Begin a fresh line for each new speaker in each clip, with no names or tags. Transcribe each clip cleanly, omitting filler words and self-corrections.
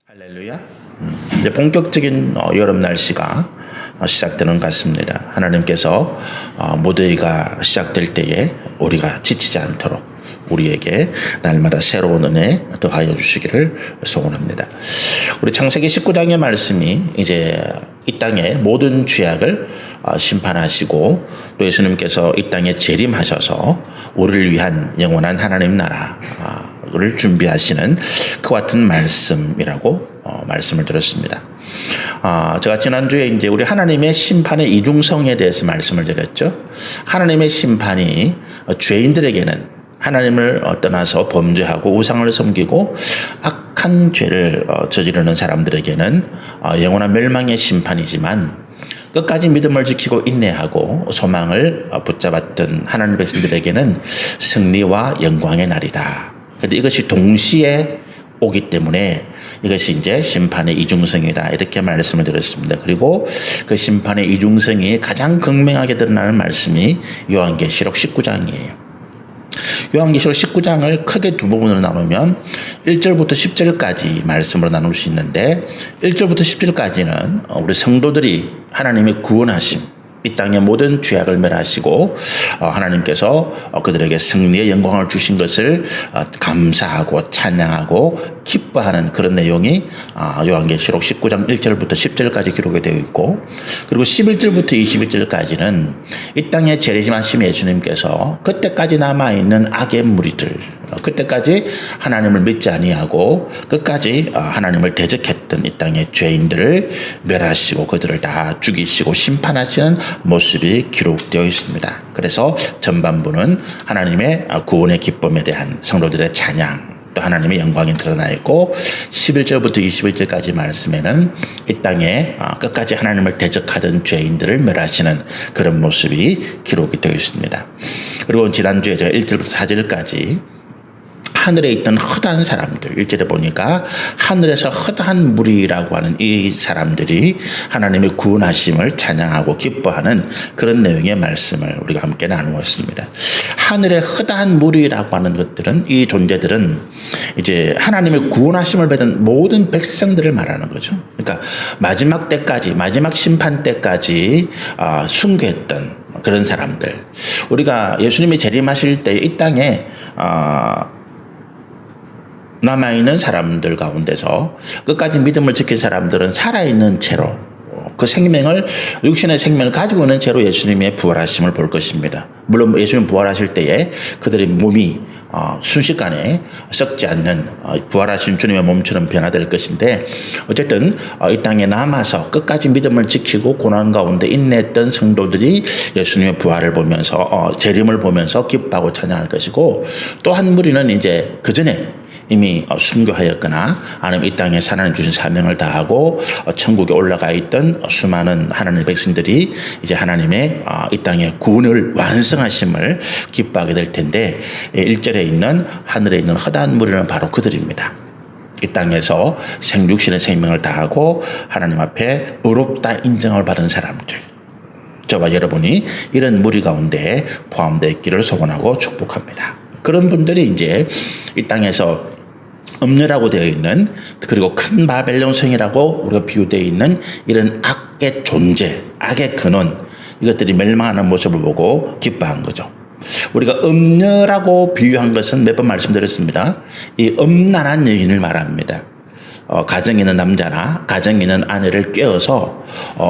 할렐루야. 이제 본격적인 여름 날씨가 시작되는 것 같습니다. 하나님께서 무더위가 시작될 때에 우리가 지치지 않도록 우리에게 날마다 새로운 은혜 더하여 주시기를 소원합니다. 우리 창세기 19장의 말씀이 이제 이 땅의 모든 죄악을 심판하시고 또 예수님께서 이 땅에 재림하셔서 우리를 위한 영원한 하나님 나라를 준비하시는 그 같은 말씀이라고 말씀을 드렸습니다. 제가 지난주에 이제 우리 하나님의 심판의 이중성에 대해서 말씀을 드렸죠. 하나님의 심판이 죄인들에게는 하나님을 떠나서 범죄하고 우상을 섬기고 악한 죄를 저지르는 사람들에게는 영원한 멸망의 심판이지만 끝까지 믿음을 지키고 인내하고 소망을 붙잡았던 하나님 백성들에게는 승리와 영광의 날이다. 그런데 이것이 동시에 오기 때문에 이것이 이제 심판의 이중성이다. 이렇게 말씀을 드렸습니다. 그리고 그 심판의 이중성이 가장 극명하게 드러나는 말씀이 요한계시록 19장이에요. 요한계시록 19장을 크게 두 부분으로 나누면 1절부터 10절까지 말씀으로 나눌 수 있는데 1절부터 10절까지는 우리 성도들이 하나님의 구원하심, 이 땅의 모든 죄악을 멸하시고 하나님께서 그들에게 승리의 영광을 주신 것을 감사하고 찬양하고 기뻐하는 그런 내용이 요한계시록 19장 1절부터 10절까지 기록이 되어 있고, 그리고 11절부터 21절까지는 이 땅에 재림하신 예수님께서 그때까지 남아있는 악의 무리들, 그때까지 하나님을 믿지 아니하고 끝까지 하나님을 대적했던 이 땅의 죄인들을 멸하시고 그들을 다 죽이시고 심판하시는 모습이 기록되어 있습니다. 그래서 전반부는 하나님의 구원의 기쁨에 대한 성도들의 찬양, 또 하나님의 영광이 드러나 있고 11절부터 21절까지 말씀에는 이 땅에 끝까지 하나님을 대적하던 죄인들을 멸하시는 그런 모습이 기록이 되어 있습니다. 그리고 지난주에 제가 1절부터 4절까지 하늘에 있던 허다한 사람들, 1절에 보니까 하늘에서 허다한 무리라고 하는 이 사람들이 하나님의 구원하심을 찬양하고 기뻐하는 그런 내용의 말씀을 우리가 함께 나누었습니다. 하늘의 허다한 무리라고 하는 것들은, 이 존재들은 이제 하나님의 구원하심을 받은 모든 백성들을 말하는 거죠. 그러니까 마지막 때까지, 마지막 심판 때까지 순교했던 그런 사람들. 우리가 예수님이 재림하실 때 이 땅에 남아있는 사람들 가운데서 끝까지 믿음을 지킨 사람들은 살아있는 채로 그 생명을, 육신의 생명을 가지고 있는 채로 예수님의 부활하심을 볼 것입니다. 물론 예수님 부활하실 때에 그들의 몸이 순식간에 썩지 않는 부활하신 주님의 몸처럼 변화될 것인데, 어쨌든 이 땅에 남아서 끝까지 믿음을 지키고 고난 가운데 인내했던 성도들이 예수님의 부활을 보면서 재림을 보면서 기뻐하고 찬양할 것이고, 또 한 무리는 이제 그 전에 이미 순교하였거나 아니면 이 땅에 하나님 주신 사명을 다하고 천국에 올라가 있던 수많은 하나님의 백성들이 이제 하나님의 이 땅의 구원을 완성하심을 기뻐하게 될 텐데, 1절에 있는 하늘에 있는 허다한 무리는 바로 그들입니다. 이 땅에서 육신의 생명을 다하고 하나님 앞에 의롭다 인정을 받은 사람들, 저와 여러분이 이런 무리 가운데 포함되어 있기를 소원하고 축복합니다. 그런 분들이 이제 이 땅에서 음녀라고 되어 있는, 그리고 큰 바벨론 성이라고 우리가 비유되어 있는 이런 악의 존재, 악의 근원, 이것들이 멸망하는 모습을 보고 기뻐한 거죠. 우리가 음녀라고 비유한 것은 몇 번 말씀드렸습니다. 이 음란한 여인을 말합니다. 가정에 있는 남자나 가정에 있는 아내를 꿰어서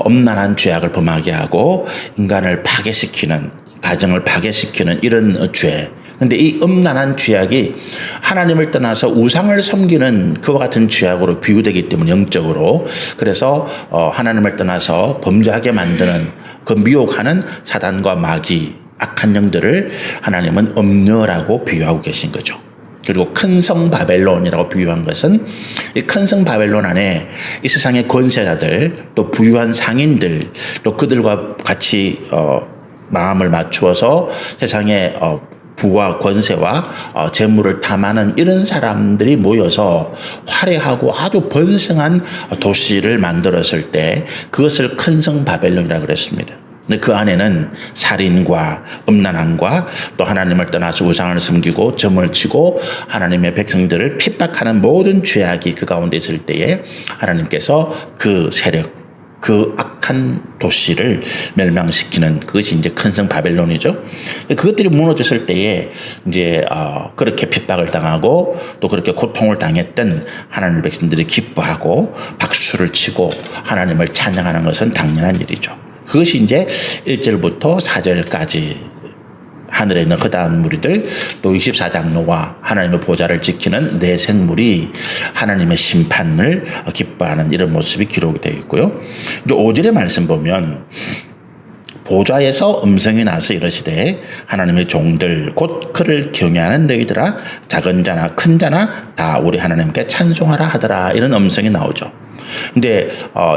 음란한 죄악을 범하게 하고 인간을 파괴시키는, 가정을 파괴시키는 이런 죄. 근데 이 음란한 죄악이 하나님을 떠나서 우상을 섬기는 그와 같은 죄악으로 비유되기 때문에, 영적으로, 그래서 하나님을 떠나서 범죄하게 만드는, 그 미혹하는 사단과 마귀, 악한 영들을 하나님은 음녀라고 비유하고 계신 거죠. 그리고 큰 성 바벨론이라고 비유한 것은 이 큰 성 바벨론 안에 이 세상의 권세자들, 또 부유한 상인들, 또 그들과 같이 마음을 맞추어서 세상에 부와 권세와 재물을 탐하는 이런 사람들이 모여서 화려하고 아주 번성한 도시를 만들었을 때 그것을 큰 성 바벨론이라고 그랬습니다. 근데 그 안에는 살인과 음란함과 또 하나님을 떠나서 우상을 섬기고 점을 치고 하나님의 백성들을 핍박하는 모든 죄악이 그 가운데 있을 때에 하나님께서 그 세력, 그 악한 도시를 멸망시키는 그것이 이제 큰 성 바벨론이죠. 그것들이 무너졌을 때에 이제 그렇게 핍박을 당하고 또 그렇게 고통을 당했던 하나님의 백성들이 기뻐하고 박수를 치고 하나님을 찬양하는 것은 당연한 일이죠. 그것이 이제 1절부터 4절까지 하늘에 있는 허다한 무리들 또 24장로와 하나님의 보좌를 지키는 네 생물이 하나님의 심판을 기뻐하는 이런 모습이 기록이 되어 있고요. 이제 5절의 말씀 보면 보좌에서 음성이 나서 이르시되 하나님의 종들 곧 그를 경외하는 너희들아 작은 자나 큰 자나 다 우리 하나님께 찬송하라 하더라 이런 음성이 나오죠. 근데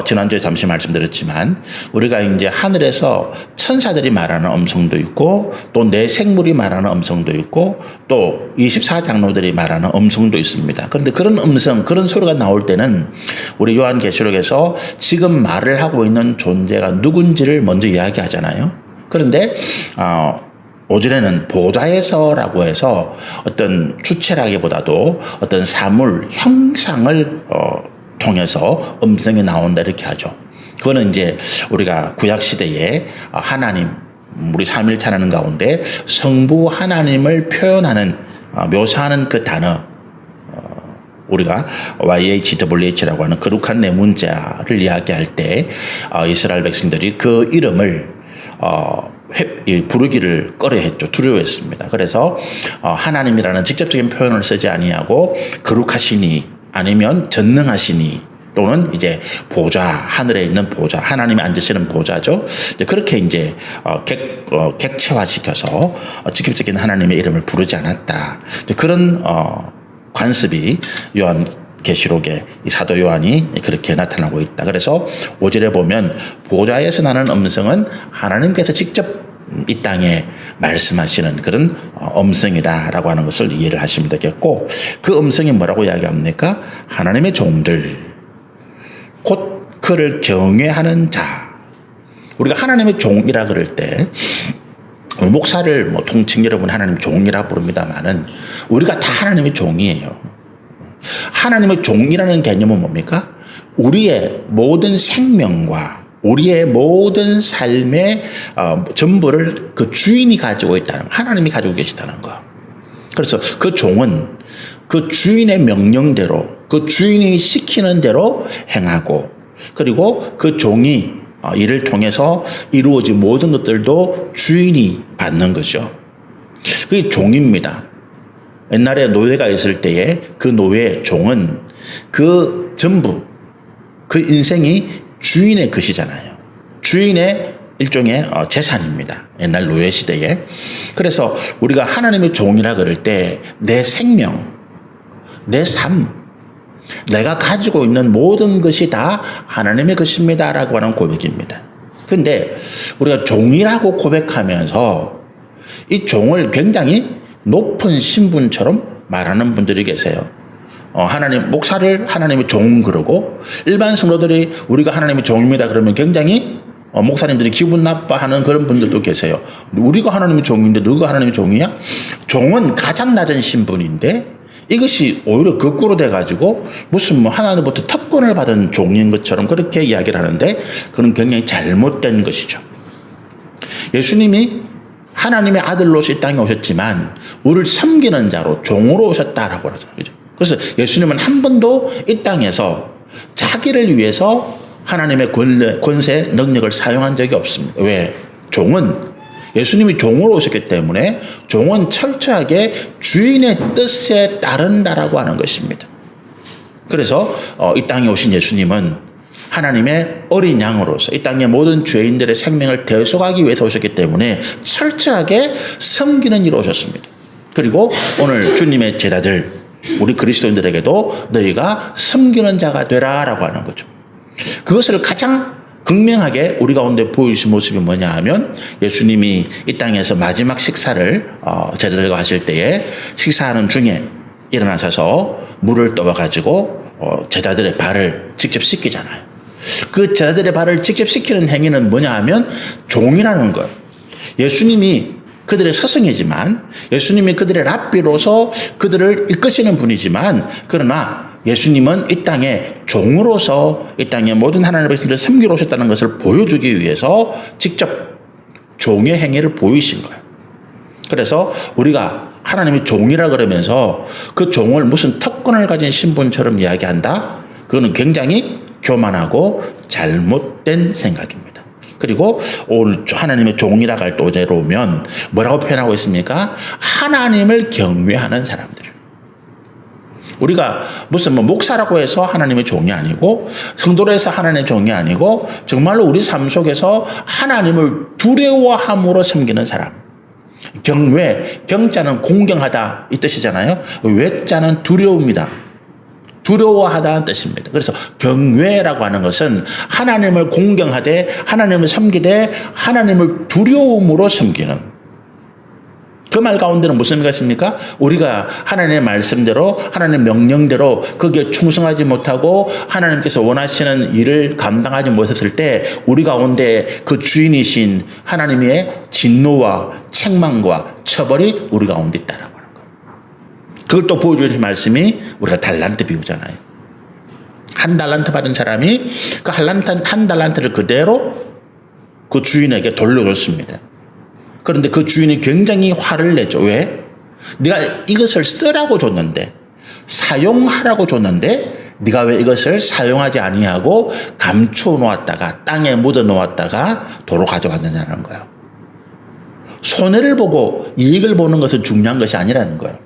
지난주에 잠시 말씀드렸지만 우리가 이제 하늘에서 천사들이 말하는 음성도 있고 또 내 생물이 말하는 음성도 있고 또 24장로들이 말하는 음성도 있습니다. 그런데 그런 음성, 그런 소리가 나올 때는 우리 요한계시록에서 지금 말을 하고 있는 존재가 누군지를 먼저 이야기하잖아요. 그런데 5절에는 보좌에서라고 해서 어떤 주체라기보다도 어떤 사물, 형상을 통해서 음성이 나온다 이렇게 하죠. 그거는 이제 우리가 구약 시대에 하나님, 우리 삼위일체 하나님 가운데 성부 하나님을 표현하는 묘사하는 그 단어 우리가 YHWH라고 하는 거룩한 네 문자를 이야기할 때 이스라엘 백성들이 그 이름을 부르기를 꺼려했죠. 두려워했습니다. 그래서 하나님이라는 직접적인 표현을 쓰지 아니하고 거룩하시니 아니면 전능하시니 또는 이제 보좌, 하늘에 있는 보좌, 하나님이 앉으시는 보좌죠. 이제 그렇게 이제 객체화시켜서 직접적인 하나님의 이름을 부르지 않았다. 그런 관습이 요한계시록에 이 사도 요한이 그렇게 나타나고 있다. 그래서 5절에 보면 보좌에서 나는 음성은 하나님께서 직접 이 땅에 말씀하시는 그런 음성이다라고 하는 것을 이해를 하시면 되겠고 그 음성이 뭐라고 이야기합니까? 하나님의 종들 곧 그를 경외하는 자. 우리가 하나님의 종이라 그럴 때 목사를 통칭 여러분 하나님 종이라 부릅니다만은 우리가 다 하나님의 종이에요. 하나님의 종이라는 개념은 뭡니까? 우리의 모든 생명과 우리의 모든 삶의 전부를 그 주인이 가지고 있다는 거, 하나님이 가지고 계시다는 거. 그래서 그 종은 그 주인의 명령대로 그 주인이 시키는 대로 행하고 그리고 그 종이 이를 통해서 이루어진 모든 것들도 주인이 받는 거죠. 그게 종입니다. 옛날에 노예가 있을 때에 그 노예 종은 그 전부 그 인생이 주인의 것이잖아요. 주인의 일종의 재산입니다. 옛날 노예 시대에. 그래서 우리가 하나님의 종이라 그럴 때 내 생명, 내 삶, 내가 가지고 있는 모든 것이 다 하나님의 것입니다라고 하는 고백입니다. 그런데 우리가 종이라고 고백하면서 이 종을 굉장히 높은 신분처럼 말하는 분들이 계세요. 하나님, 목사를 하나님의 종 그러고 일반 성도들이 우리가 하나님의 종입니다 그러면 굉장히 목사님들이 기분 나빠하는 그런 분들도 계세요. 우리가 하나님의 종인데 너가 하나님의 종이야? 종은 가장 낮은 신분인데 이것이 오히려 거꾸로 돼가지고 무슨 하나님부터 특권을 받은 종인 것처럼 그렇게 이야기를 하는데 그건 굉장히 잘못된 것이죠. 예수님이 하나님의 아들로서 이 땅에 오셨지만 우리를 섬기는 자로 종으로 오셨다라고 하잖아요. 그래서 예수님은 한 번도 이 땅에서 자기를 위해서 하나님의 권세, 능력을 사용한 적이 없습니다. 왜? 종은 예수님이 종으로 오셨기 때문에 종은 철저하게 주인의 뜻에 따른다라고 하는 것입니다. 그래서 이 땅에 오신 예수님은 하나님의 어린 양으로서 이 땅의 모든 죄인들의 생명을 대속하기 위해서 오셨기 때문에 철저하게 섬기는 일로 오셨습니다. 그리고 오늘 주님의 제자들 우리 그리스도인들에게도 너희가 섬기는 자가 되라라고 하는 거죠. 그것을 가장 극명하게 우리 가운데 보이신 모습이 뭐냐 하면 예수님이 이 땅에서 마지막 식사를 제자들과 하실 때에 식사하는 중에 일어나셔서 물을 떠와가지고 제자들의 발을 직접 씻기잖아요. 그 제자들의 발을 직접 씻기는 행위는 뭐냐 하면 종이라는 거예요. 예수님이 그들의 스승이지만 예수님이 그들의 랍비로서 그들을 이끄시는 분이지만 그러나 예수님은 이 땅에 종으로서 이 땅의 모든 하나님의 백성들을 섬기러 오셨다는 것을 보여주기 위해서 직접 종의 행위를 보이신 거예요. 그래서 우리가 하나님이 종이라 그러면서 그 종을 무슨 특권을 가진 신분처럼 이야기한다? 그거는 굉장히 교만하고 잘못된 생각입니다. 그리고 오늘 하나님의 종이라고 할 때 오제로 오면 뭐라고 표현하고 있습니까? 하나님을 경외하는 사람들. 우리가 무슨 목사라고 해서 하나님의 종이 아니고 성도로 해서 하나님의 종이 아니고 정말로 우리 삶 속에서 하나님을 두려워함으로 섬기는 사람. 경외, 경자는 공경하다 이 뜻이잖아요. 외자는 두려움이다. 두려워하다는 뜻입니다. 그래서 경외라고 하는 것은 하나님을 공경하되 하나님을 섬기되 하나님을 두려움으로 섬기는 그 말 가운데는 무슨 의미가 있습니까? 우리가 하나님의 말씀대로 하나님의 명령대로 거기에 충성하지 못하고 하나님께서 원하시는 일을 감당하지 못했을 때 우리 가운데 그 주인이신 하나님의 진노와 책망과 처벌이 우리 가운데 있다라고 하는 거예요. 그걸 또 보여주신 말씀이 우리가 달란트 비유잖아요. 한 달란트 받은 사람이 그 한 달란트를 그대로 그 주인에게 돌려줬습니다. 그런데 그 주인이 굉장히 화를 내죠. 왜? 네가 이것을 쓰라고 줬는데 사용하라고 줬는데 네가 왜 이것을 사용하지 아니하고 감추어 놓았다가 땅에 묻어 놓았다가 도로 가져갔느냐는 거예요. 손해를 보고 이익을 보는 것은 중요한 것이 아니라는 거예요.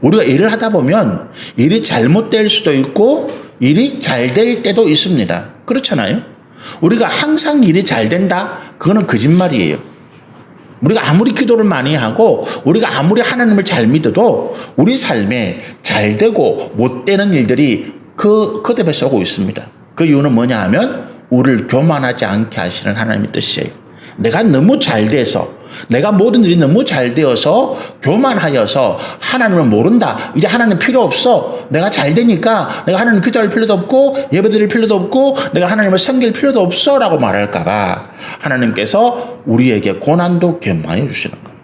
우리가 일을 하다 보면 일이 잘못될 수도 있고 일이 잘 될 때도 있습니다. 그렇잖아요. 우리가 항상 일이 잘 된다? 그거는 거짓말이에요. 우리가 아무리 기도를 많이 하고 우리가 아무리 하나님을 잘 믿어도 우리 삶에 잘 되고 못 되는 일들이 그 대에 쏘고 있습니다. 그 이유는 뭐냐 하면 우리를 교만하지 않게 하시는 하나님의 뜻이에요. 내가 너무 잘 돼서 내가 모든 일이 너무 잘 되어서 교만하여서 하나님을 모른다. 이제 하나님 필요 없어. 내가 잘 되니까 내가 하나님 기도할 필요도 없고 예배드릴 필요도 없고 내가 하나님을 섬길 필요도 없어 라고 말할까 봐 하나님께서 우리에게 고난도 겸하여 주시는 거예요.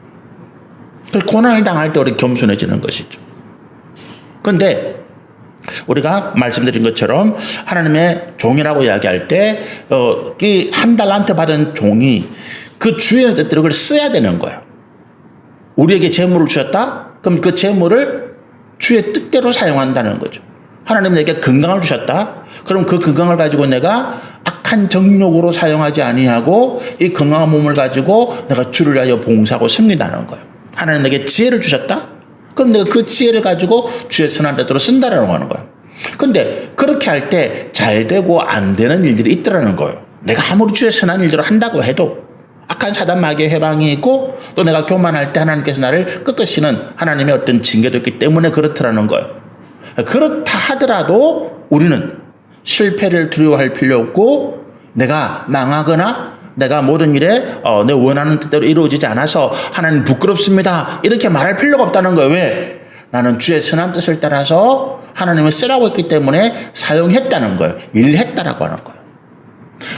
그래서 고난을 당할 때 우리 겸손해지는 것이죠. 그런데 우리가 말씀드린 것처럼 하나님의 종이라고 이야기할 때 이 한 달란트 받은 종이 그 주인의 뜻대로 그걸 써야 되는 거예요. 우리에게 재물을 주셨다? 그럼 그 재물을 주의 뜻대로 사용한다는 거죠. 하나님 내게 건강을 주셨다? 그럼 그 건강을 가지고 내가 악한 정욕으로 사용하지 아니하고 이 건강한 몸을 가지고 내가 주를 위하여 봉사하고 섬긴다는 거예요. 하나님 내게 지혜를 주셨다? 그럼 내가 그 지혜를 가지고 주의 선한 뜻대로 쓴다라고 하는 거예요. 그런데 그렇게 할 때 잘 되고 안 되는 일들이 있더라는 거예요. 내가 아무리 주의 선한 일들을 한다고 해도 악한 사단 마귀의 해방이 있고 또 내가 교만할 때 하나님께서 나를 꺾으시는 하나님의 어떤 징계도 있기 때문에 그렇더라는 거예요. 그렇다 하더라도 우리는 실패를 두려워할 필요 없고 내가 망하거나 내가 모든 일에 내 원하는 뜻대로 이루어지지 않아서 하나님 부끄럽습니다. 이렇게 말할 필요가 없다는 거예요. 왜? 나는 주의 선한 뜻을 따라서 하나님을 쓰라고 했기 때문에 사용했다는 거예요. 일했다라고 하는 거예요.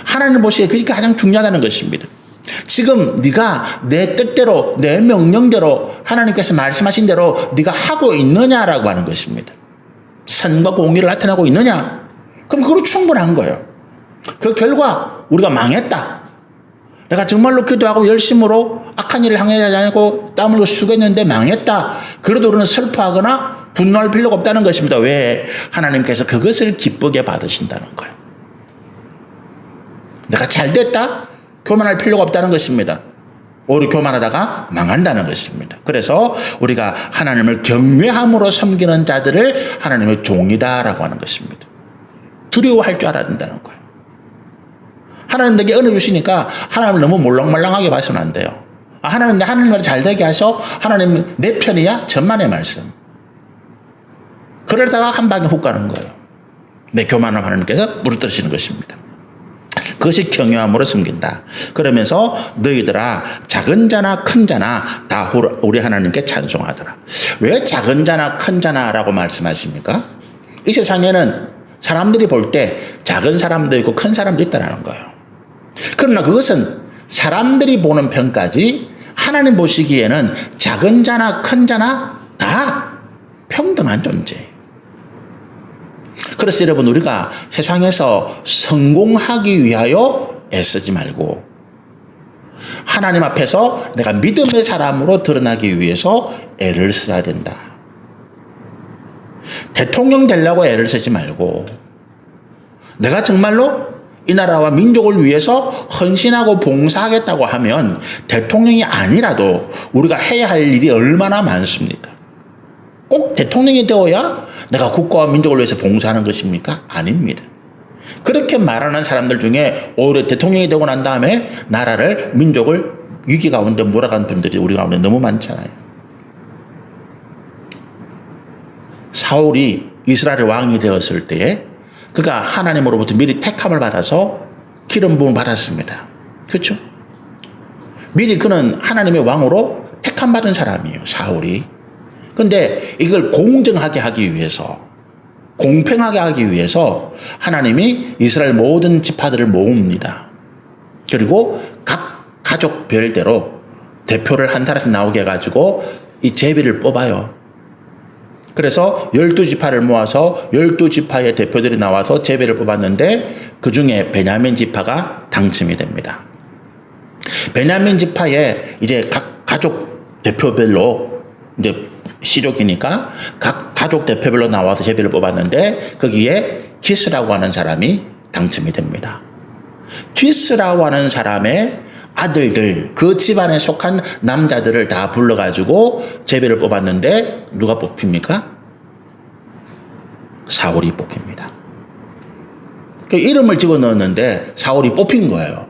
하나님 보시기에 그게 가장 중요하다는 것입니다. 지금 네가 내 뜻대로 내 명령대로 하나님께서 말씀하신 대로 네가 하고 있느냐라고 하는 것입니다. 선과 공의를 나타내고 있느냐? 그럼 그걸로 충분한 거예요. 그 결과 우리가 망했다. 내가 정말로 기도하고 열심으로 악한 일을 향하지 않고 땀 흘려 수고했는데 망했다. 그래도 우리는 슬퍼하거나 분노할 필요가 없다는 것입니다. 왜? 하나님께서 그것을 기쁘게 받으신다는 거예요. 내가 잘 됐다? 교만할 필요가 없다는 것입니다. 오히려 교만하다가 망한다는 것입니다. 그래서 우리가 하나님을 경외함으로 섬기는 자들을 하나님의 종이다라고 하는 것입니다. 두려워할 줄 알아야 된다는 거예요. 하나님 내게 은혜 주시니까 하나님을 너무 몰랑몰랑하게 봐서는 안 돼요. 하나님 내 하나님을 잘 되게 하셔. 하나님 내 편이야? 전만의 말씀. 그러다가 한 방에 훅 가는 거예요. 내 교만함 하나님께서 무릇뜨리시는 것입니다. 그것이 경외함으로 섬긴다. 그러면서 너희들아 작은 자나 큰 자나 다 우리 하나님께 찬송하더라. 왜 작은 자나 큰 자나라고 말씀하십니까? 이 세상에는 사람들이 볼 때 작은 사람도 있고 큰 사람도 있다는 거예요. 그러나 그것은 사람들이 보는 편까지 하나님 보시기에는 작은 자나 큰 자나 다 평등한 존재예요. 그래서 여러분, 우리가 세상에서 성공하기 위하여 애쓰지 말고 하나님 앞에서 내가 믿음의 사람으로 드러나기 위해서 애를 써야 된다. 대통령 되려고 애를 쓰지 말고 내가 정말로 이 나라와 민족을 위해서 헌신하고 봉사하겠다고 하면 대통령이 아니라도 우리가 해야 할 일이 얼마나 많습니까? 꼭 대통령이 되어야 내가 국가와 민족을 위해서 봉사하는 것입니까? 아닙니다. 그렇게 말하는 사람들 중에 오히려 대통령이 되고 난 다음에 나라를, 민족을 위기 가운데 몰아간 분들이 우리 가운데 너무 많잖아요. 사울이 이스라엘 왕이 되었을 때에 그가 하나님으로부터 미리 택함을 받아서 기름 부음을 받았습니다. 그렇죠? 미리 그는 하나님의 왕으로 택함 받은 사람이에요, 사울이. 근데 이걸 공정하게 하기 위해서, 공평하게 하기 위해서 하나님이 이스라엘 모든 지파들을 모읍니다. 그리고 각 가족별대로 대표를 한 사람씩 나오게 해가지고 이 제비를 뽑아요. 그래서 12지파를 모아서 12지파의 대표들이 나와서 제비를 뽑았는데 그 중에 베냐민 지파가 당첨이 됩니다. 베냐민 지파에 이제 각 가족 대표별로 이제 시족이니까 각 가족 대표별로 나와서 제비를 뽑았는데 거기에 기스라고 하는 사람이 당첨이 됩니다. 기스라고 하는 사람의 아들들, 그 집안에 속한 남자들을 다 불러가지고 제비를 뽑았는데 누가 뽑힙니까? 사울이 뽑힙니다. 그 이름을 집어넣었는데 사울이 뽑힌 거예요.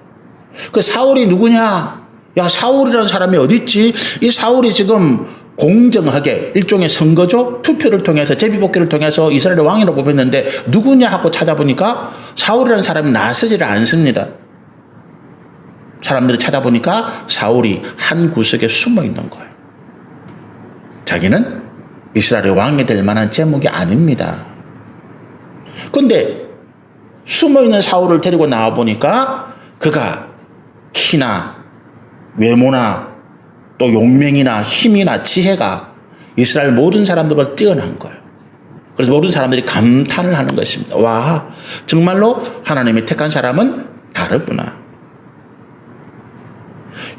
그 사울이 누구냐? 야, 사울이라는 사람이 어디 있지? 이 사울이 지금 공정하게 일종의 선거죠? 투표를 통해서, 제비뽑기를 통해서 이스라엘의 왕이라고 뽑혔는데 누구냐 하고 찾아보니까 사울이라는 사람이 나서지를 않습니다. 사람들이 찾아보니까 사울이 한 구석에 숨어 있는 거예요. 자기는 이스라엘의 왕이 될 만한 제목이 아닙니다. 그런데 숨어 있는 사울을 데리고 나와 보니까 그가 키나 외모나 또 용맹이나 힘이나 지혜가 이스라엘 모든 사람들보다 뛰어난 거예요. 그래서 모든 사람들이 감탄을 하는 것입니다. 와, 정말로 하나님이 택한 사람은 다르구나.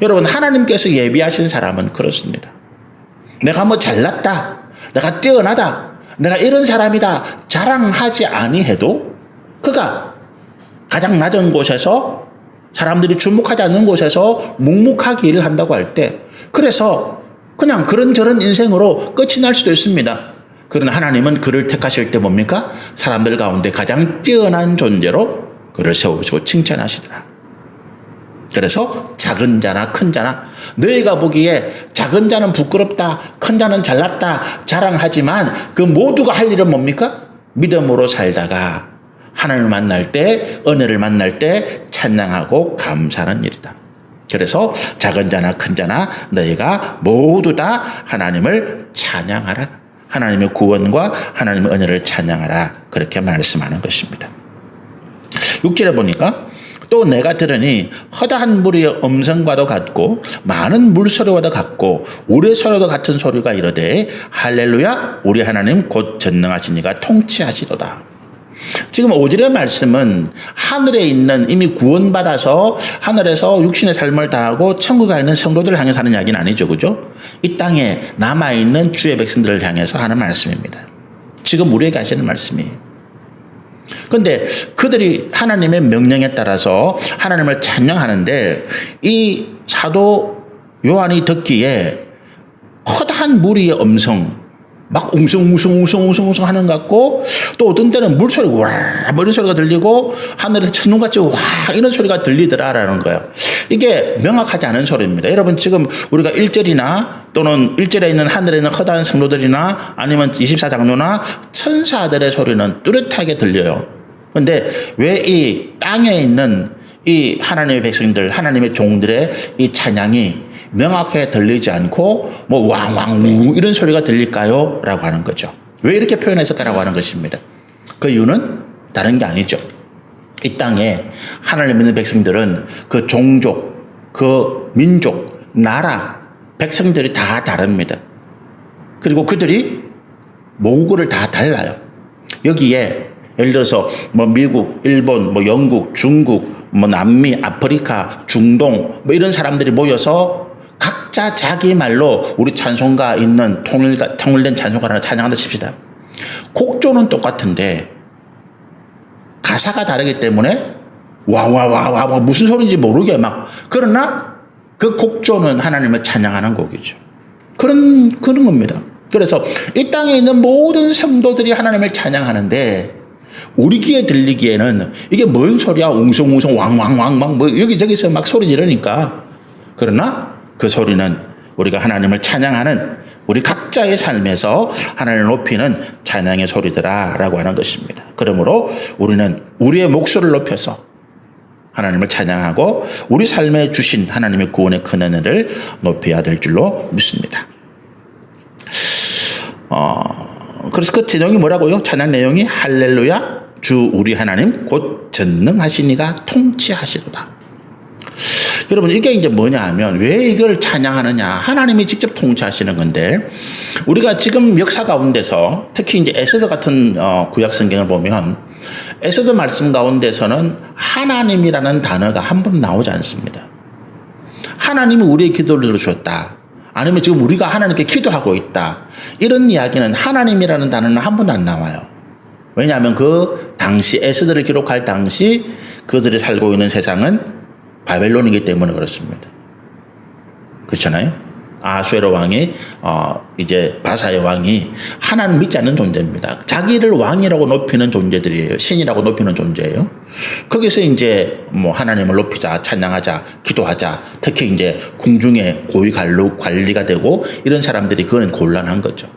여러분, 하나님께서 예비하신 사람은 그렇습니다. 내가 뭐 잘났다, 내가 뛰어나다, 내가 이런 사람이다 자랑하지 아니해도 그가 가장 낮은 곳에서, 사람들이 주목하지 않는 곳에서 묵묵하게 일을 한다고 할 때, 그래서 그냥 그런저런 인생으로 끝이 날 수도 있습니다. 그러나 하나님은 그를 택하실 때 뭡니까? 사람들 가운데 가장 뛰어난 존재로 그를 세우시고 칭찬하시더라. 그래서 작은 자나 큰 자나, 너희가 보기에 작은 자는 부끄럽다, 큰 자는 잘났다 자랑하지만 그 모두가 할 일은 뭡니까? 믿음으로 살다가 하나님을 만날 때, 은혜를 만날 때 찬양하고 감사하는 일이다. 그래서 작은 자나 큰 자나 너희가 모두 다 하나님을 찬양하라. 하나님의 구원과 하나님의 은혜를 찬양하라. 그렇게 말씀하는 것입니다. 6절에 보니까 또 내가 들으니 허다한 무리의 음성과도 같고 많은 물소리와도 같고 우레소리와도 같은 소리가 이르되 할렐루야, 우리 하나님 곧 전능하신 이가 통치하시도다. 지금 5절의 말씀은 하늘에 있는, 이미 구원받아서 하늘에서 육신의 삶을 다하고 천국에 있는 성도들을 향해서 하는 이야기는 아니죠. 그죠? 이 땅에 남아있는 주의 백성들을 향해서 하는 말씀입니다. 지금 우리에게 하시는 말씀이에요. 그런데 그들이 하나님의 명령에 따라서 하나님을 찬양하는데 이 사도 요한이 듣기에 허다한 무리의 음성, 막 웅성웅성 하는 것 같고, 또 어떤 때는 물소리, 와, 뭐 이런 소리가 들리고, 하늘에서 천둥같이 와, 이런 소리가 들리더라라는 거예요. 이게 명확하지 않은 소리입니다. 여러분, 지금 우리가 1절이나 또는 1절에 있는 하늘에 있는 허다한 성도들이나 아니면 24장로나 천사들의 소리는 뚜렷하게 들려요. 그런데 왜 이 땅에 있는 이 하나님의 백성들, 하나님의 종들의 이 찬양이 명확하게 들리지 않고 뭐 왕왕 우 이런 소리가 들릴까요? 라고 하는 거죠. 왜 이렇게 표현했을까라고 하는 것입니다. 그 이유는 다른 게 아니죠. 이 땅에 하나님 믿는 백성들은 그 종족, 그 민족, 나라, 백성들이 다 다릅니다. 그리고 그들이 모국을 다 달라요. 여기에 예를 들어서 뭐 미국, 일본, 뭐 영국, 중국, 뭐 남미, 아프리카, 중동 뭐 이런 사람들이 모여서 각자 자기 말로 우리 찬송가 있는 통일된 찬송가를 찬양한다 칩시다. 곡조는 똑같은데 가사가 다르기 때문에 와와와와 무슨 소리인지 모르게 막 그러나 그 곡조는 하나님을 찬양하는 곡이죠. 그런 겁니다. 그래서 이 땅에 있는 모든 성도들이 하나님을 찬양하는데 우리 귀에 들리기에는 이게 뭔 소리야 웅성웅성 왕왕왕왕 뭐 여기저기서 막 소리 지르니까 그러나 그 소리는 우리가 하나님을 찬양하는 우리 각자의 삶에서 하나님을 높이는 찬양의 소리더라라고 하는 것입니다. 그러므로 우리는 우리의 목소리를 높여서 하나님을 찬양하고 우리 삶에 주신 하나님의 구원의 큰 은혜를 높여야 될 줄로 믿습니다. 그래서 그 내용이 뭐라고요? 찬양 내용이 할렐루야 주 우리 하나님 곧 전능하시니가 통치하시도다. 여러분 이게 이제 뭐냐 하면 왜 이걸 찬양하느냐 하나님이 직접 통치하시는 건데 우리가 지금 역사 가운데서 특히 이제 에스더 같은 구약 성경을 보면 에스더 말씀 가운데서는 하나님이라는 단어가 한 번 나오지 않습니다. 하나님이 우리의 기도를 들어주셨다. 아니면 지금 우리가 하나님께 기도하고 있다. 이런 이야기는 하나님이라는 단어는 한 번도 안 나와요. 왜냐하면 그 당시 에스더를 기록할 당시 그들이 살고 있는 세상은 바벨론이기 때문에 그렇습니다. 그렇잖아요. 아수에로 왕이 이제 바사의 왕이 하나님 믿지 않는 존재입니다. 자기를 왕이라고 높이는 존재들이에요. 신이라고 높이는 존재예요. 거기서 이제 뭐 하나님을 높이자, 찬양하자, 기도하자. 특히 이제 궁중의 고위 관리가 되고 이런 사람들이 그건 곤란한 거죠.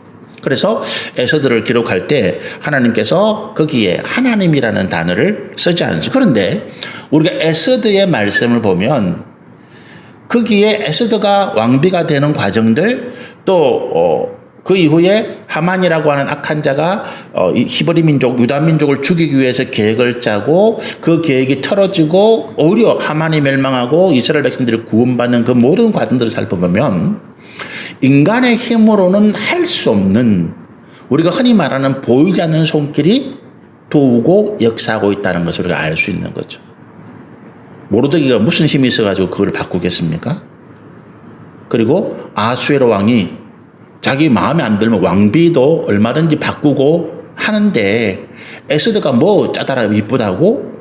그래서 에스더를 기록할 때 하나님께서 거기에 하나님이라는 단어를 쓰지 않습니다. 그런데 우리가 에스더의 말씀을 보면 거기에 에스더가 왕비가 되는 과정들 또 그 이후에 하만이라고 하는 악한 자가 히브리 민족, 유다 민족을 죽이기 위해서 계획을 짜고 그 계획이 틀어지고 오히려 하만이 멸망하고 이스라엘 백성들이 구원받는 그 모든 과정들을 살펴보면 인간의 힘으로는 할 수 없는 우리가 흔히 말하는 보이지 않는 손길이 도우고 역사하고 있다는 것을 우리가 알 수 있는 거죠. 모르드기가 무슨 힘이 있어가지고 그걸 바꾸겠습니까? 그리고 아수에로 왕이 자기 마음에 안 들면 왕비도 얼마든지 바꾸고 하는데 에스더가 뭐 짜다라 이쁘다고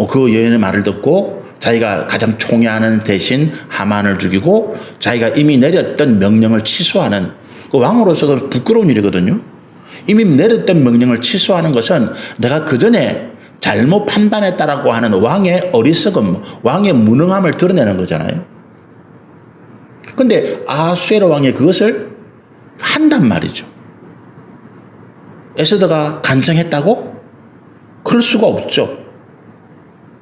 그 여인의 말을 듣고 자기가 가장 총애하는 대신 하만을 죽이고 자기가 이미 내렸던 명령을 취소하는 그 왕으로서 부끄러운 일이거든요. 이미 내렸던 명령을 취소하는 것은 내가 그 전에 잘못 판단했다라고 하는 왕의 어리석음, 왕의 무능함을 드러내는 거잖아요. 그런데 아수에로 왕이 그것을 한단 말이죠. 에스더가 간청했다고? 그럴 수가 없죠.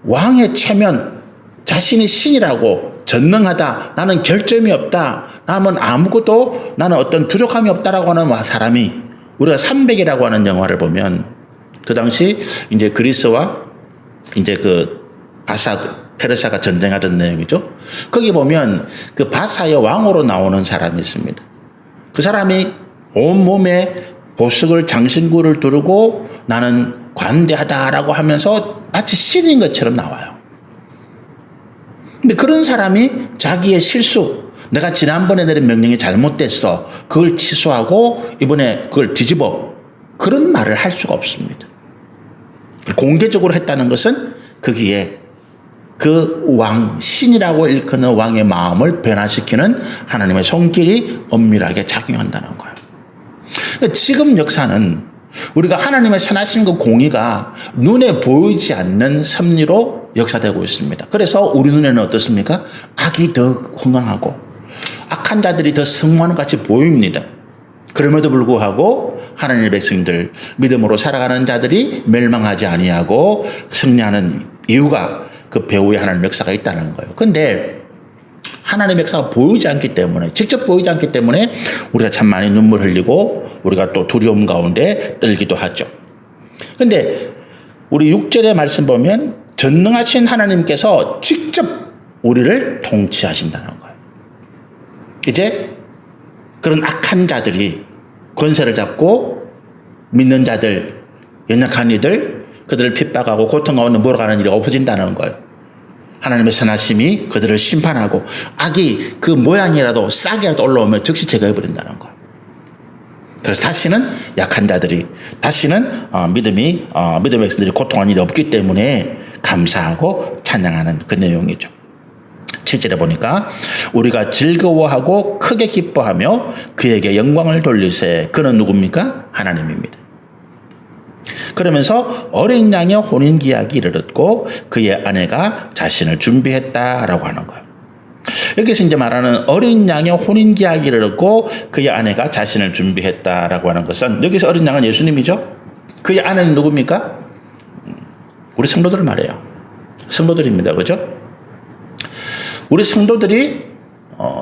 왕의 체면, 자신이 신이라고 전능하다, 나는 결점이 없다, 나는 어떤 부족함이 없다라고 하는 사람이 우리가 300이라고 하는 영화를 보면 그 당시 이제 그리스와 이제 그 페르시아가 전쟁하던 내용이죠. 거기 보면 그 바사의 왕으로 나오는 사람이 있습니다. 그 사람이 온몸에 보석을 장신구를 두르고 나는 관대하다라고 하면서 마치 신인 것처럼 나와요. 근데 그런 사람이 자기의 실수, 내가 지난번에 내린 명령이 잘못됐어. 그걸 취소하고 이번에 그걸 뒤집어. 그런 말을 할 수가 없습니다. 공개적으로 했다는 것은 거기에 그 왕, 신이라고 일컫는 왕의 마음을 변화시키는 하나님의 손길이 엄밀하게 작용한다는 거예요. 지금 역사는 우리가 하나님의 선하신 그 공의가 눈에 보이지 않는 섭리로 역사되고 있습니다. 그래서 우리 눈에는 어떻습니까? 악이 더 흥황하고 악한 자들이 더 성공하는 것 같이 보입니다. 그럼에도 불구하고 하나님의 백성들, 믿음으로 살아가는 자들이 멸망하지 아니하고 승리하는 이유가 그 배후에 하나님의 역사가 있다는 거예요. 그런데 하나님의 역사가 보이지 않기 때문에, 직접 보이지 않기 때문에 우리가 참 많이 눈물 흘리고 우리가 또 두려움 가운데 떨기도 하죠. 그런데 우리 6절의 말씀 보면 전능하신 하나님께서 직접 우리를 통치하신다는 거예요. 이제 그런 악한 자들이 권세를 잡고 믿는 자들, 연약한 이들, 그들을 핍박하고 고통 가운데 몰아가는 일이 없어진다는 거예요. 하나님의 선하심이 그들을 심판하고 악이 그 모양이라도 싹이라도 올라오면 즉시 제거해버린다는 거예요. 그래서 다시는 약한 자들이, 다시는 믿음의 백성들이 고통하는 일이 없기 때문에 감사하고 찬양하는 그 내용이죠. 7절에 보니까 우리가 즐거워하고 크게 기뻐하며 그에게 영광을 돌리세. 그는 누굽니까? 하나님입니다. 그러면서 어린 양의 혼인기약이 이르렀고 그의 아내가 자신을 준비했다라고 하는 거예요. 여기서 이제 말하는 어린 양의 혼인기약이 이르렀고 그의 아내가 자신을 준비했다라고 하는 것은, 여기서 어린 양은 예수님이죠. 그의 아내는 누굽니까? 우리 성도들 말이에요. 성도들입니다. 그렇죠? 우리 성도들이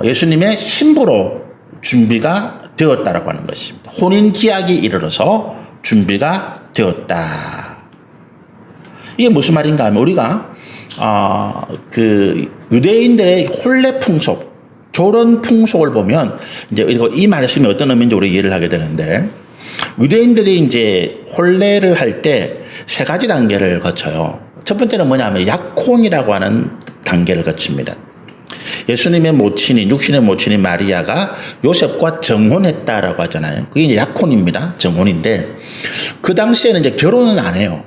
예수님의 신부로 준비가 되었다라고 하는 것입니다. 혼인기약이 이르러서 준비가 되었다. 이게 무슨 말인가 하면, 우리가 그 유대인들의 혼례 풍속, 결혼 풍속을 보면 이제 이 말씀이 어떤 의미인지 우리 이해를 하게 되는데, 유대인들이 이제 혼례를 할 때 세 가지 단계를 거쳐요. 첫 번째는 뭐냐면 약혼이라고 하는 단계를 거칩니다. 예수님의 모친인, 육신의 모친인 마리아가 요셉과 정혼했다라고 하잖아요. 그게 이제 약혼입니다. 정혼인데, 그 당시에는 이제 결혼은 안 해요.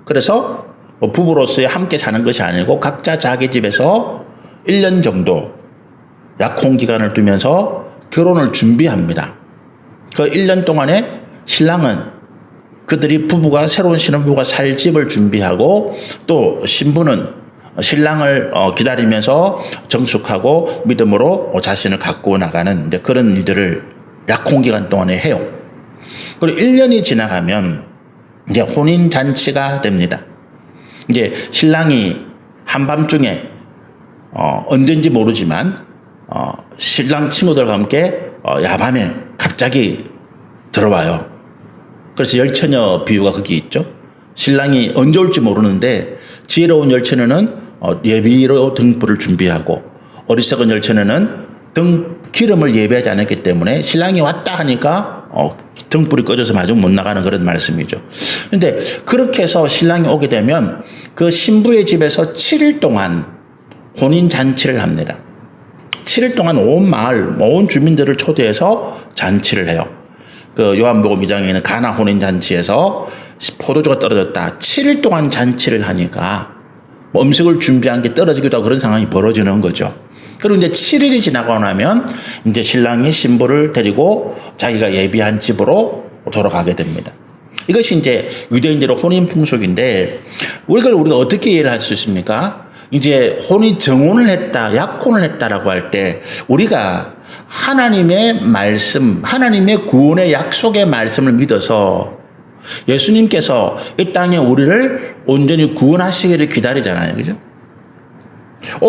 그래서 부부로서의 함께 사는 것이 아니고 각자 자기 집에서 1년 정도 약혼 기간을 두면서 결혼을 준비합니다. 그 1년 동안에 신랑은 그들이 새로운 신혼부부가 살 집을 준비하고, 또 신부는 신랑을 기다리면서 정숙하고 믿음으로 자신을 갖고 나가는 이제 그런 일들을 약혼 기간 동안에 해요. 그리고 1년이 지나가면 이제 혼인 잔치가 됩니다. 이제 신랑이 한밤중에 언젠지 모르지만 신랑 친구들과 함께 야밤에 갑자기 들어와요. 그래서 열처녀 비유가 거기 있죠. 신랑이 언제 올지 모르는데 지혜로운 열처녀는 예비로 등불을 준비하고, 어리석은 열처녀는 기름을 예비하지 않았기 때문에 신랑이 왔다 하니까 등불이 꺼져서 마저 못 나가는 그런 말씀이죠. 그런데 그렇게 해서 신랑이 오게 되면 그 신부의 집에서 7일 동안 혼인 잔치를 합니다. 7일 동안 온 마을, 온 주민들을 초대해서 잔치를 해요. 그 요한복음 2장에 있는 가나 혼인 잔치에서 포도주가 떨어졌다. 7일 동안 잔치를 하니까 음식을 준비한 게 떨어지기도 하고 그런 상황이 벌어지는 거죠. 그리고 이제 7일이 지나고 나면 이제 신랑이 신부를 데리고 자기가 예비한 집으로 돌아가게 됩니다. 이것이 이제 유대인들의 혼인 풍속인데, 우리가 어떻게 이해를 할 수 있습니까? 이제 정혼을 했다, 약혼을 했다라고 할 때 우리가 하나님의 말씀, 하나님의 구원의 약속의 말씀을 믿어서 예수님께서 이 땅에 우리를 온전히 구원하시기를 기다리잖아요. 그죠?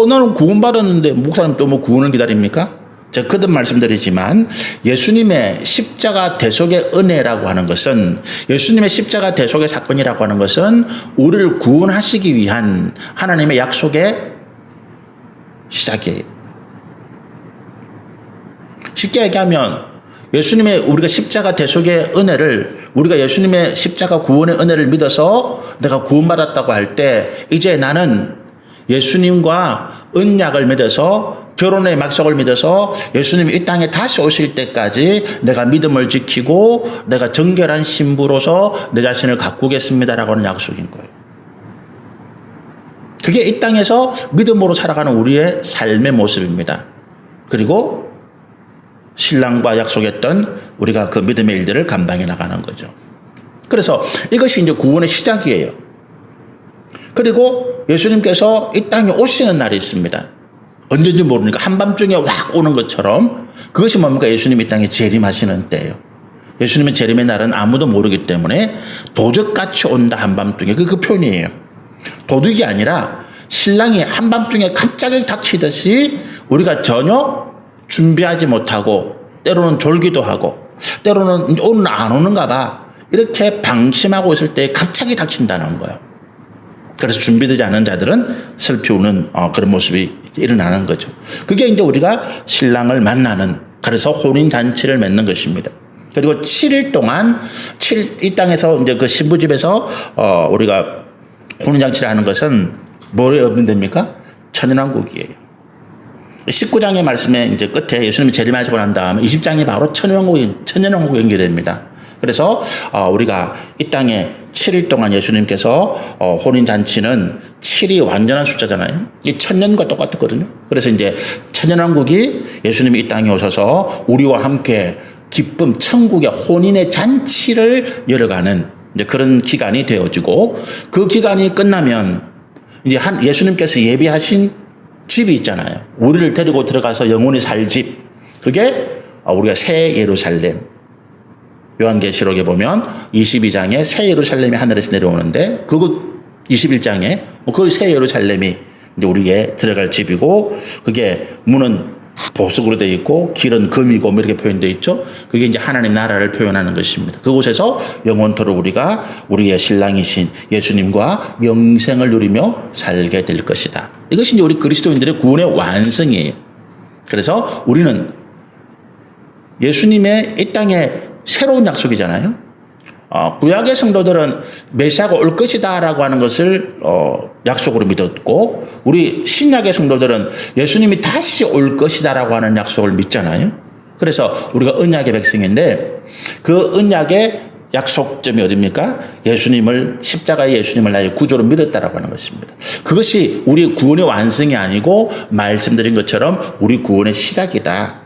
나는 구원받았는데 목사님 또 뭐 구원을 기다립니까? 제가 거듭 말씀드리지만, 예수님의 십자가 대속의 은혜라고 하는 것은, 예수님의 십자가 대속의 사건이라고 하는 것은 우리를 구원하시기 위한 하나님의 약속의 시작이에요. 쉽게 얘기하면 우리가 십자가 대속의 은혜를, 우리가 예수님의 십자가 구원의 은혜를 믿어서 내가 구원받았다고 할 때, 이제 나는 예수님과 언약을 맺어서, 결혼의 약속을 믿어서 예수님이 이 땅에 다시 오실 때까지 내가 믿음을 지키고 내가 정결한 신부로서 내 자신을 가꾸겠습니다라고 하는 약속인 거예요. 그게 이 땅에서 믿음으로 살아가는 우리의 삶의 모습입니다. 그리고 신랑과 약속했던 우리가 그 믿음의 일들을 감당해 나가는 거죠. 그래서 이것이 이제 구원의 시작이에요. 그리고 예수님께서 이 땅에 오시는 날이 있습니다. 언제인지 모르니까 한밤중에 확 오는 것처럼, 그것이 뭡니까? 예수님이 이 땅에 재림하시는 때예요. 예수님의 재림의 날은 아무도 모르기 때문에 도적같이 온다, 한밤중에. 그 표현이에요. 도둑이 아니라 신랑이 한밤중에 갑자기 닥치듯이 우리가 전혀 준비하지 못하고, 때로는 졸기도 하고, 때로는 오늘 안 오는가 봐, 이렇게 방심하고 있을 때 갑자기 닥친다는 거예요. 그래서 준비되지 않은 자들은 슬피 우는 그런 모습이 일어나는 거죠. 그게 이제 우리가 신랑을 만나는, 그래서 혼인잔치를 맺는 것입니다. 그리고 7일 동안 이 땅에서 이제 그 신부집에서 우리가 혼인잔치를 하는 것은 뭐에 의미됩니까? 천연왕국이에요. 19장의 말씀에 이제 끝에 예수님이 재림하시고 난 다음에 20장이 바로 천연왕국이 연결됩니다. 그래서 우리가 이 땅에 7일 동안 예수님께서 혼인잔치는 7이 완전한 숫자잖아요. 이 천년과 똑같거든요. 그래서 이제 천연왕국이 예수님이 이 땅에 오셔서 우리와 함께 기쁨, 천국의 혼인의 잔치를 열어가는 이제 그런 기간이 되어지고, 그 기간이 끝나면 이제 예수님께서 예비하신 집이 있잖아요. 우리를 데리고 들어가서 영원히 살 집. 그게 우리가 새 예루살렘. 요한계시록에 보면 22장에 새 예루살렘이 하늘에서 내려오는데, 그거 21장에 그 새 예루살렘이 이제 우리의 들어갈 집이고, 그게 문은 보석으로 되어 있고 길은 금이고 이렇게 표현되어 있죠. 그게 이제 하나님 나라를 표현하는 것입니다. 그곳에서 영원토록 우리가 우리의 신랑이신 예수님과 영생을 누리며 살게 될 것이다. 이것이 이제 우리 그리스도인들의 구원의 완성이에요. 그래서 우리는 예수님의 이 땅에 새로운 약속이잖아요. 구약의 성도들은 메시아가 올 것이다라고 하는 것을 약속으로 믿었고, 우리 신약의 성도들은 예수님이 다시 올 것이다라고 하는 약속을 믿잖아요. 그래서 우리가 언약의 백성인데, 그 언약의 약속점이 어디입니까? 십자가의 예수님을 나의 구조로 믿었다라고 하는 것입니다. 그것이 우리 구원의 완성이 아니고 말씀드린 것처럼 우리 구원의 시작이다.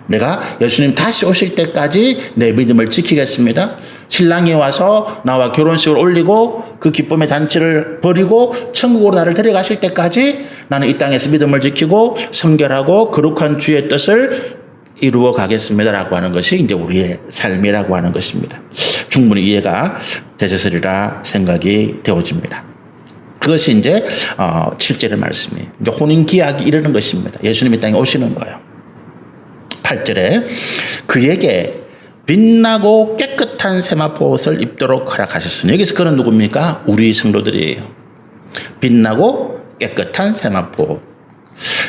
내가 예수님 다시 오실 때까지 내 믿음을 지키겠습니다. 신랑이 와서 나와 결혼식을 올리고 그 기쁨의 잔치를 벌이고 천국으로 나를 데려가실 때까지 나는 이 땅에서 믿음을 지키고 성결하고 거룩한 주의 뜻을 이루어 가겠습니다라고 하는 것이 이제 우리의 삶이라고 하는 것입니다. 충분히 이해가 되셨으리라 생각이 되어집니다. 그것이 이제 7절의 말씀이에요. 이제 혼인 기약이 이르는 것입니다. 예수님이 땅에 오시는 거예요. 8절에 그에게 빛나고 깨끗한 세마포 옷을 입도록 허락하셨으니, 여기서 그는 누굽니까? 우리 성도들이에요. 빛나고 깨끗한 세마포 옷.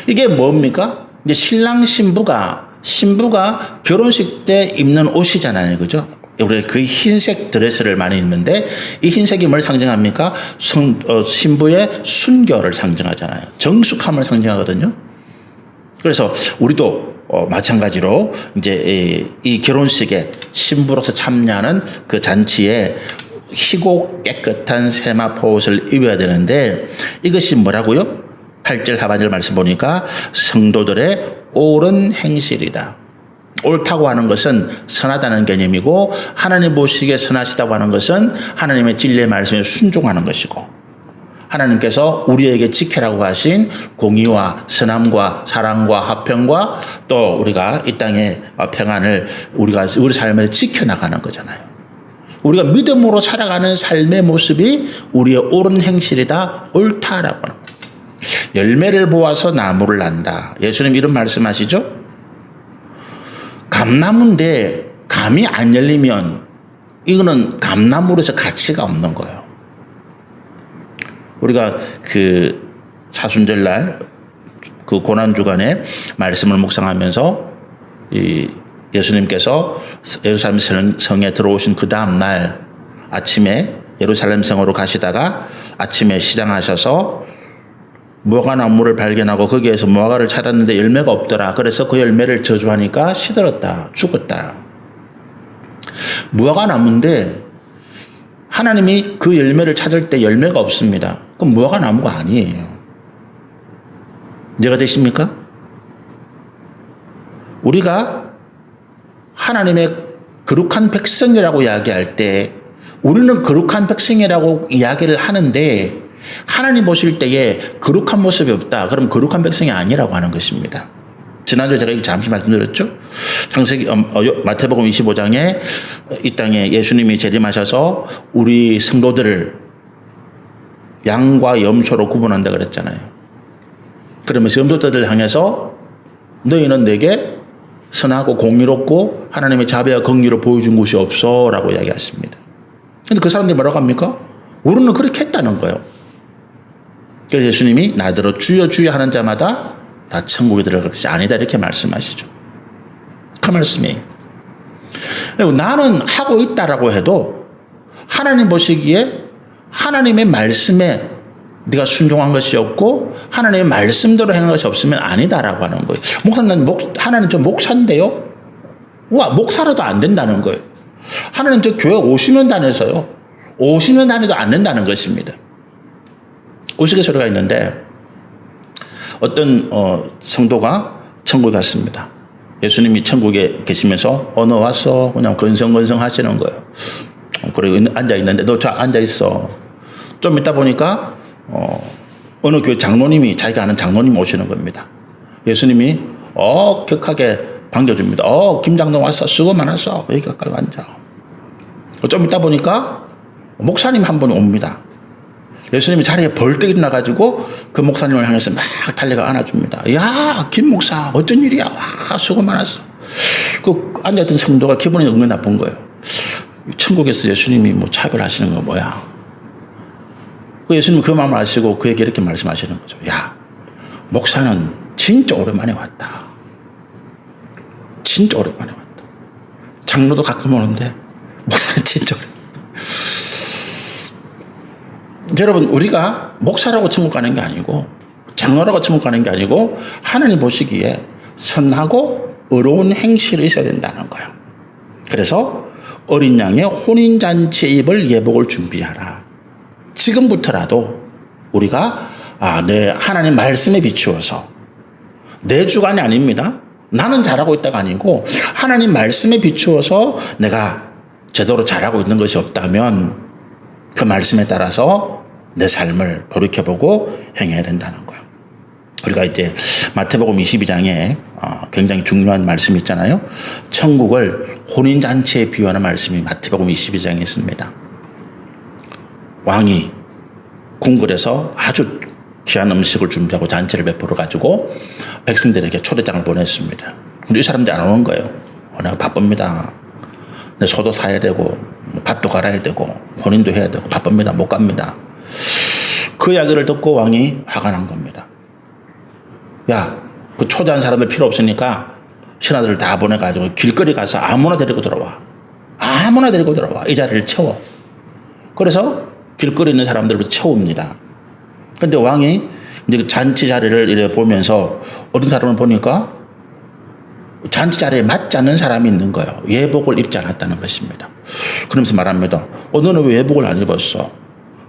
이게 뭡니까? 이제 신랑 신부가 결혼식 때 입는 옷이잖아요. 그죠? 우리가 그 흰색 드레스를 많이 입는데, 이 흰색이 뭘 상징합니까? 신부의 순결을 상징하잖아요. 정숙함을 상징하거든요. 그래서 우리도 마찬가지로 이제 이 결혼식에 신부로서 참여하는 그 잔치에 희고 깨끗한 세마포 옷을 입어야 되는데, 이것이 뭐라고요? 8절 하반절 말씀 보니까 성도들의 옳은 행실이다. 옳다고 하는 것은 선하다는 개념이고, 하나님 보시기에 선하시다고 하는 것은 하나님의 진리의 말씀에 순종하는 것이고, 하나님께서 우리에게 지키라고 하신 공의와 선함과 사랑과 화평과 또 우리가 이 땅의 평안을 우리 삶에서 지켜나가는 거잖아요. 우리가 믿음으로 살아가는 삶의 모습이 우리의 옳은 행실이다, 옳다라고 하는 거예요. 열매를 보아서 나무를 난다. 예수님 이런 말씀하시죠? 감나무인데 감이 안 열리면 이거는 감나무로서 가치가 없는 거예요. 우리가 그 사순절날 그 고난주간에 말씀을 묵상하면서 이 예수님께서 예루살렘 성에 들어오신 그 다음 날 아침에 예루살렘 성으로 가시다가 아침에 시장하셔서 무화과 나무를 발견하고 거기에서 무화과를 찾았는데 열매가 없더라. 그래서 그 열매를 저주하니까 시들었다, 죽었다. 무화과 나무인데 하나님이 그 열매를 찾을 때 열매가 없습니다. 그럼 무화과 나무가 아니에요. 이해가 되십니까? 우리가 하나님의 거룩한 백성이라고 이야기할 때 우리는 거룩한 백성이라고 이야기를 하는데, 하나님 보실 때에 거룩한 모습이 없다. 그럼 거룩한 백성이 아니라고 하는 것입니다. 지난주에 제가 잠시 말씀드렸죠. 창세기 마태복음 25장에 이 땅에 예수님이 재림하셔서 우리 성도들을 양과 염소로 구분한다 그랬잖아요. 그러면서 염소들을 향해서 너희는 내게 선하고 공의롭고 하나님의 자비와 긍휼을 보여준 곳이 없어라고 이야기했습니다. 근데 그 사람들이 뭐라고 합니까? 우리는 그렇게 했다는 거예요. 그래서 예수님이 나더러 주여 주여 하는 자마다 다 천국에 들어갈 것이 아니다 이렇게 말씀하시죠. 그 말씀이에요. 나는 하고 있다라고 해도 하나님 보시기에 하나님의 말씀에 네가 순종한 것이 없고 하나님의 말씀대로 행한 것이 없으면 아니다라고 하는 거예요. 목사님, 하나님 저 목사인데요? 와, 목사라도 안 된다는 거예요. 하나님 저 교회 50년 다녀서요. 50년 다녀도 안 된다는 것입니다. 우스갯소리가 있는데 어떤 성도가 천국에 갔습니다. 예수님이 천국에 계시면서 너 왔어? 그냥 건성건성 하시는 거예요. 그리고 앉아있는데 너 저 앉아있어. 좀 있다 보니까 어느 교회 장로님이 자기가 아는 장로님이 오시는 겁니다. 예수님이 격하게 반겨줍니다. 김 장로 왔어. 수고 많았어. 여기 가까이 앉아. 좀 있다 보니까 목사님 한 분 옵니다. 예수님이 자리에 벌떡 일어나가지고 그 목사님을 향해서 막 달려가 안아줍니다. 야, 김 목사, 어쩐 일이야. 와, 수고 많았어. 그 앉아있던 성도가 기분이 너무 나쁜 거예요. 천국에서 예수님이 뭐 차별하시는 거 뭐야. 그 예수님 그 마음을 아시고 그에게 이렇게 말씀하시는 거죠. 야, 목사는 진짜 오랜만에 왔다. 진짜 오랜만에 왔다. 장로도 가끔 오는데 목사는 진짜 오랜만에 왔다. 여러분, 우리가 목사라고 천국 가는 게 아니고 장로라고 천국 가는 게 아니고 하나님 보시기에 선하고 의로운 행실이 있어야 된다는 거예요. 그래서 어린 양의 혼인잔치에 입을 예복을 준비하라. 지금부터라도 우리가 내 하나님 말씀에 비추어서 내 주관이 아닙니다. 나는 잘하고 있다가 아니고 하나님 말씀에 비추어서 내가 제대로 잘하고 있는 것이 없다면 그 말씀에 따라서 내 삶을 돌이켜보고 행해야 된다는 거예요. 우리가 이제 마태복음 22장에 굉장히 중요한 말씀이 있잖아요. 천국을 혼인잔치에 비유하는 말씀이 마태복음 22장에 있습니다. 왕이 궁궐에서 아주 귀한 음식을 준비하고 잔치를 베풀어 가지고 백성들에게 초대장을 보냈습니다. 근데 이 사람들이 안 오는 거예요. 내가 바쁩니다. 내 소도 사야 되고 밭도 갈아야 되고 혼인도 해야 되고 바쁩니다. 못 갑니다. 그 이야기를 듣고 왕이 화가 난 겁니다. 야, 그 초대한 사람들 필요 없으니까 신하들을 다 보내가지고 길거리 가서 아무나 데리고 들어와. 아무나 데리고 들어와. 이 자리를 채워. 그래서 길거리 있는 사람들을 채웁니다. 근데 왕이 이제 그 잔치 자리를 이렇게 보면서 어떤 사람을 보니까 잔치 자리에 맞지 않는 사람이 있는 거예요. 예복을 입지 않았다는 것입니다. 그러면서 말합니다. 너는 왜 예복을 안 입었어?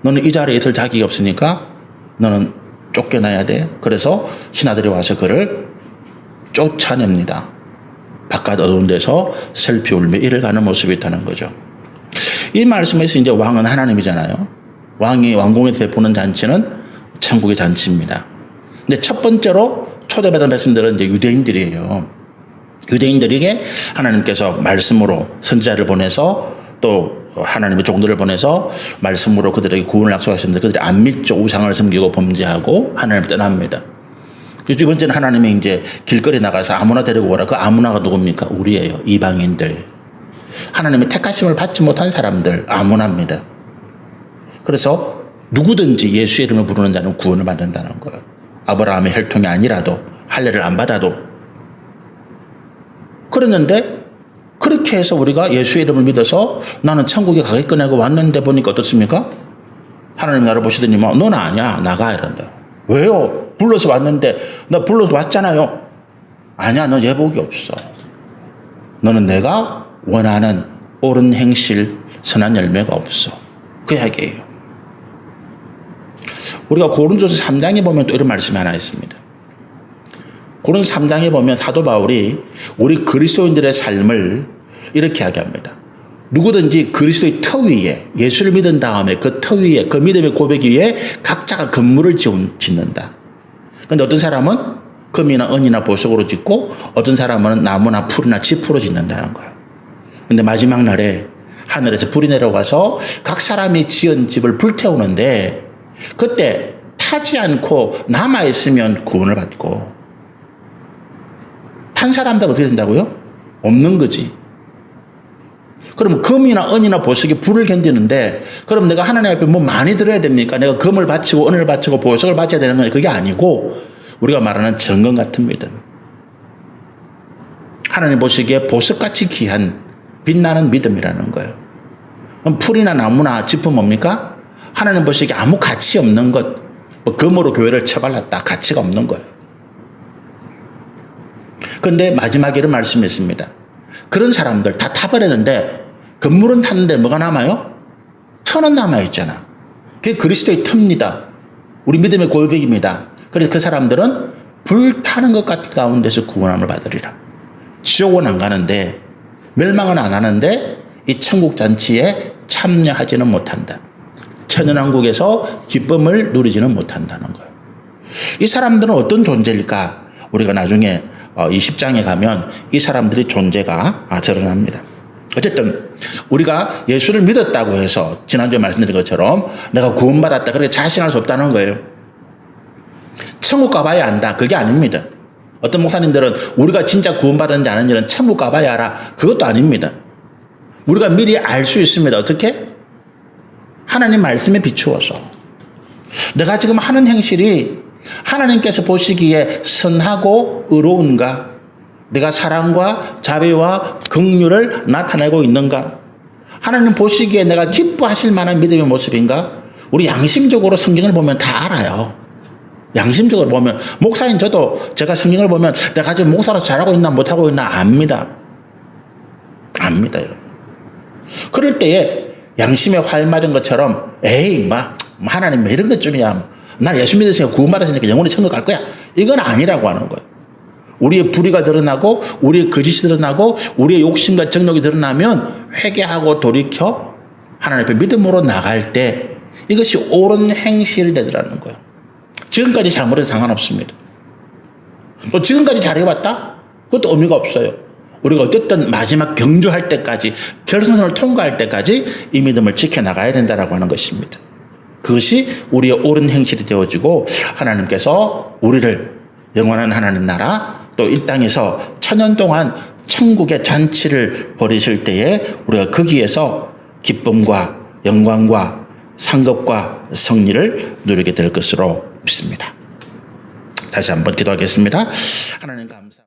너는 이 자리에 있을 자격이 없으니까 너는 쫓겨나야 돼. 그래서 신하들이 와서 그를 쫓아냅니다. 바깥 어두운 데서 슬피 울며 이를 가는 모습이 있다는 거죠. 이 말씀에서 이제 왕은 하나님이잖아요. 왕이 왕궁에서 베푸는 잔치는 천국의 잔치입니다. 근데 첫 번째로 초대받은 백성들은 이제 유대인들이에요. 유대인들에게 하나님께서 말씀으로 선지자를 보내서 또 하나님의 종들을 보내서 말씀으로 그들에게 구원을 약속하셨는데 그들이 안 믿죠. 우상을 섬기고 범죄하고 하나님을 떠납니다. 그래서 두 번째는 하나님이 이제 길거리 나가서 아무나 데리고 오라. 그 아무나가 누굽니까? 우리예요. 이방인들. 하나님의 택하심을 받지 못한 사람들 아무나입니다. 그래서 누구든지 예수의 이름을 부르는 자는 구원을 받는다는 거예요. 아브라함의 혈통이 아니라도 할례를 안 받아도. 그랬는데 그렇게 해서 우리가 예수의 이름을 믿어서 나는 천국에 가겠거니 하고 왔는데 보니까 어떻습니까? 하나님 나를 보시더니 너는 아니야. 나가 이런다. 왜요? 불러서 왔는데 나 불러서 왔잖아요. 아니야. 너 예복이 없어. 너는 내가 원하는 옳은 행실 선한 열매가 없어. 그 이야기예요. 우리가 고린도서 3장에 보면 또 이런 말씀이 하나 있습니다. 고린도서 3장에 보면 사도 바울이 우리 그리스도인들의 삶을 이렇게 이야기합니다. 누구든지 그리스도의 터 위에 예수를 믿은 다음에 그 터 위에 그 믿음의 고백 위에 각자가 건물을 짓는다. 그런데 어떤 사람은 금이나 은이나 보석으로 짓고 어떤 사람은 나무나 풀이나 짚으로 짓는다는 거예요. 그런데 마지막 날에 하늘에서 불이 내려가서 각 사람이 지은 집을 불태우는데 그때 타지 않고 남아있으면 구원을 받고 탄 사람들은 어떻게 된다고요? 없는 거지. 그럼 금이나 은이나 보석이 불을 견디는데 그럼 내가 하나님 앞에 뭐 많이 드려야 됩니까? 내가 금을 바치고 은을 바치고 보석을 바쳐야 되는 건 그게 아니고 우리가 말하는 정금 같은 믿음. 하나님 보시기에 보석같이 귀한 빛나는 믿음이라는 거예요. 그럼 풀이나 나무나 짚은 뭡니까? 하나님 보시기에 아무 가치 없는 것. 뭐 금으로 교회를 쳐발랐다. 가치가 없는 거예요. 그런데 마지막에 이런 말씀이 있습니다. 그런 사람들 다 타버렸는데 건물은 탔는데 뭐가 남아요? 터는 남아있잖아. 그게 그리스도의 터입니다. 우리 믿음의 골격입니다. 그래서 그 사람들은 불타는 것 가운데서 구원함을 받으리라. 지옥은 안 가는데 멸망은 안 하는데 이 천국 잔치에 참여하지는 못한다. 천연왕국에서 기쁨을 누리지는 못한다는 거예요. 이 사람들은 어떤 존재일까? 우리가 나중에 20장에 가면 이 사람들의 존재가 드러납니다. 어쨌든 우리가 예수를 믿었다고 해서 지난주에 말씀드린 것처럼 내가 구원받았다 그렇게 자신할 수 없다는 거예요. 천국 가봐야 안다. 그게 아닙니다. 어떤 목사님들은 우리가 진짜 구원받았는지 아는지는 천국 가봐야 알아. 그것도 아닙니다. 우리가 미리 알 수 있습니다. 어떻게? 하나님 말씀에 비추어서 내가 지금 하는 행실이 하나님께서 보시기에 선하고 의로운가? 내가 사랑과 자비와 긍휼을 나타내고 있는가? 하나님 보시기에 내가 기뻐하실 만한 믿음의 모습인가? 우리 양심적으로 성경을 보면 다 알아요. 양심적으로 보면 목사인 저도 제가 성경을 보면 내가 지금 목사로 잘하고 있나 못하고 있나 압니다. 압니다. 여러분. 그럴 때에 양심에 활 맞은 것처럼 에이 하나님 이런 것쯤이야. 난 예수 믿으니까 구원받았으니까 영원히 천국 갈 거야. 이건 아니라고 하는 거예요. 우리의 불의가 드러나고 우리의 거짓이 드러나고 우리의 욕심과 정욕이 드러나면 회개하고 돌이켜 하나님 앞에 믿음으로 나갈 때 이것이 옳은 행실이 되더라는 거예요. 지금까지 잘못해도 상관없습니다. 또 지금까지 잘해봤다? 그것도 의미가 없어요. 우리가 어쨌든 마지막 경주할 때까지 결승선을 통과할 때까지 이 믿음을 지켜나가야 된다라고 하는 것입니다. 그것이 우리의 옳은 행실이 되어지고 하나님께서 우리를 영원한 하나님 나라 또 이 땅에서 천년 동안 천국의 잔치를 벌이실 때에 우리가 거기에서 기쁨과 영광과 상급과 승리를 누리게 될 것으로 믿습니다. 다시 한번 기도하겠습니다. 하나님 감사합니다.